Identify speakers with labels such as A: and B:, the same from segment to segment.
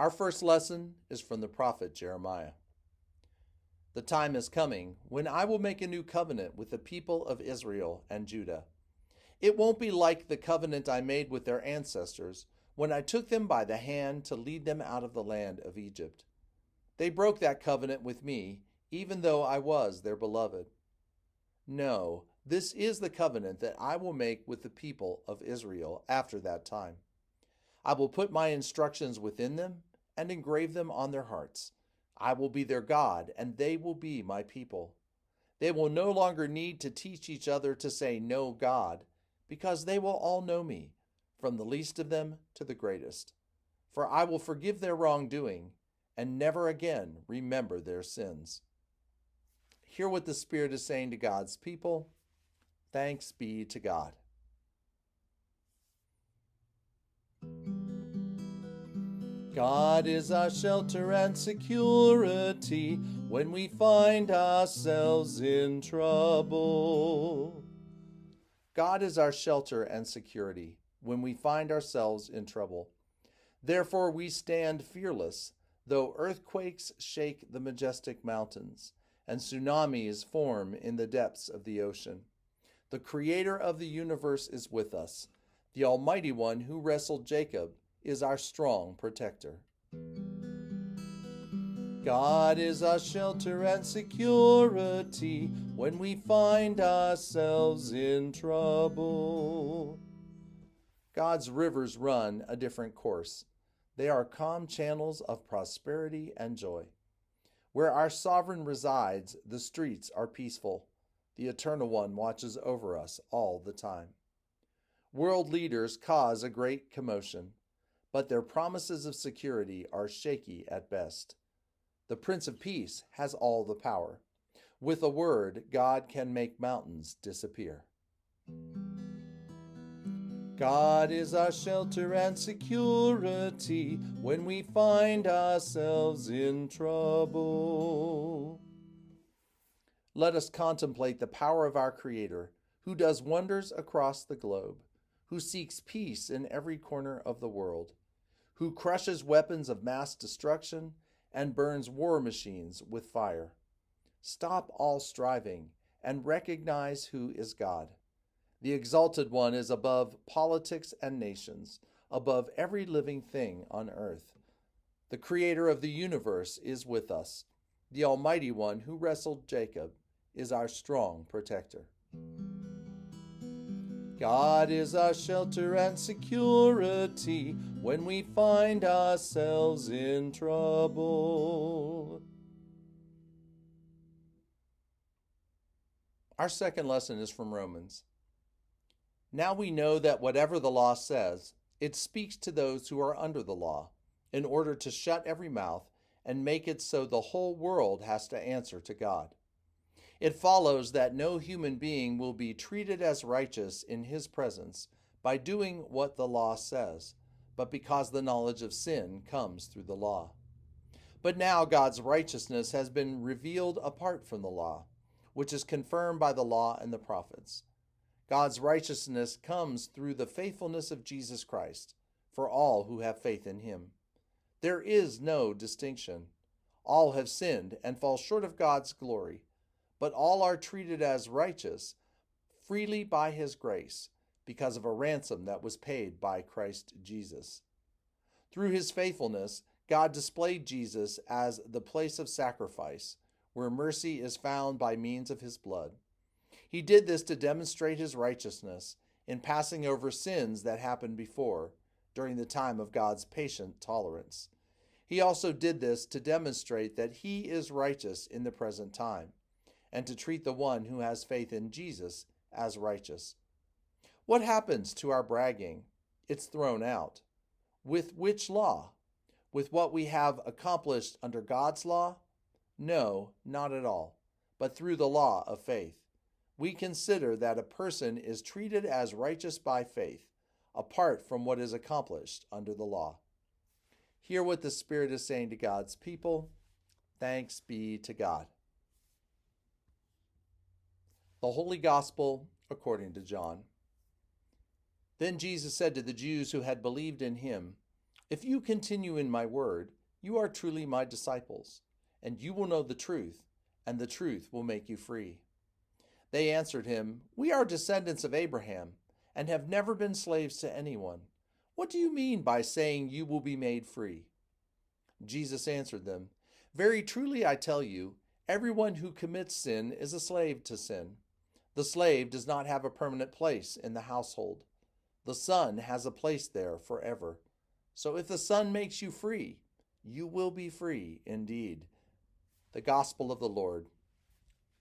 A: Our first lesson is from the prophet Jeremiah. The time is coming when I will make a new covenant with the people of Israel and Judah. It won't be like the covenant I made with their ancestors when I took them by the hand to lead them out of the land of Egypt. They broke that covenant with me, even though I was their beloved. No, this is the covenant that I will make with the people of Israel after that time. I will put my instructions within them and engrave them on their hearts. I will be their God, and they will be my people. They will no longer need to teach each other to say, "Know God," because they will all know me, from the least of them to the greatest. For I will forgive their wrongdoing and never again remember their sins. Hear what the Spirit is saying to God's people. Thanks be to God. God is our shelter and security when we find ourselves in trouble. God is our shelter and security when we find ourselves in trouble. Therefore we stand fearless, though earthquakes shake the majestic mountains and tsunamis form in the depths of the ocean. The Creator of the universe is with us. The Almighty One who wrestled Jacob is our strong protector. God is our shelter and security when we find ourselves in trouble. God's rivers run a different course. They are calm channels of prosperity and joy. Where our sovereign resides, the streets are peaceful. The Eternal One watches over us all the time. World leaders cause a great commotion, but their promises of security are shaky at best. The Prince of Peace has all the power. With a word, God can make mountains disappear. God is our shelter and security when we find ourselves in trouble. Let us contemplate the power of our Creator, who does wonders across the globe, who seeks peace in every corner of the world, who crushes weapons of mass destruction and burns war machines with fire. Stop all striving and recognize who is God. The Exalted One is above politics and nations, above every living thing on earth. The Creator of the universe is with us. The Almighty One who wrestled Jacob is our strong protector. God is our shelter and security when we find ourselves in trouble. Our second lesson is from Romans. Now we know that whatever the law says, it speaks to those who are under the law, in order to shut every mouth and make it so the whole world has to answer to God. It follows that no human being will be treated as righteous in his presence by doing what the law says, but because the knowledge of sin comes through the law. But now God's righteousness has been revealed apart from the law, which is confirmed by the law and the prophets. God's righteousness comes through the faithfulness of Jesus Christ for all who have faith in him. There is no distinction. All have sinned and fall short of God's glory, but all are treated as righteous freely by his grace because of a ransom that was paid by Christ Jesus. Through his faithfulness, God displayed Jesus as the place of sacrifice, where mercy is found by means of his blood. He did this to demonstrate his righteousness in passing over sins that happened before, during the time of God's patient tolerance. He also did this to demonstrate that he is righteous in the present time, and to treat the one who has faith in Jesus as righteous. What happens to our bragging? It's thrown out. With which law? With what we have accomplished under God's law? No, not at all, but through the law of faith. We consider that a person is treated as righteous by faith, apart from what is accomplished under the law. Hear what the Spirit is saying to God's people. Thanks be to God. The Holy Gospel according to John. Then Jesus said to the Jews who had believed in him, If you continue in my word, you are truly my disciples, and you will know the truth, and the truth will make you free." They answered him, "We are descendants of Abraham, and have never been slaves to anyone. What do you mean by saying you will be made free?" Jesus answered them, "Very truly I tell you, everyone who commits sin is a slave to sin. The slave does not have a permanent place in the household. The Son has a place there forever. So if the Son makes you free, you will be free indeed." The Gospel of the Lord.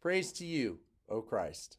A: Praise to you, O Christ.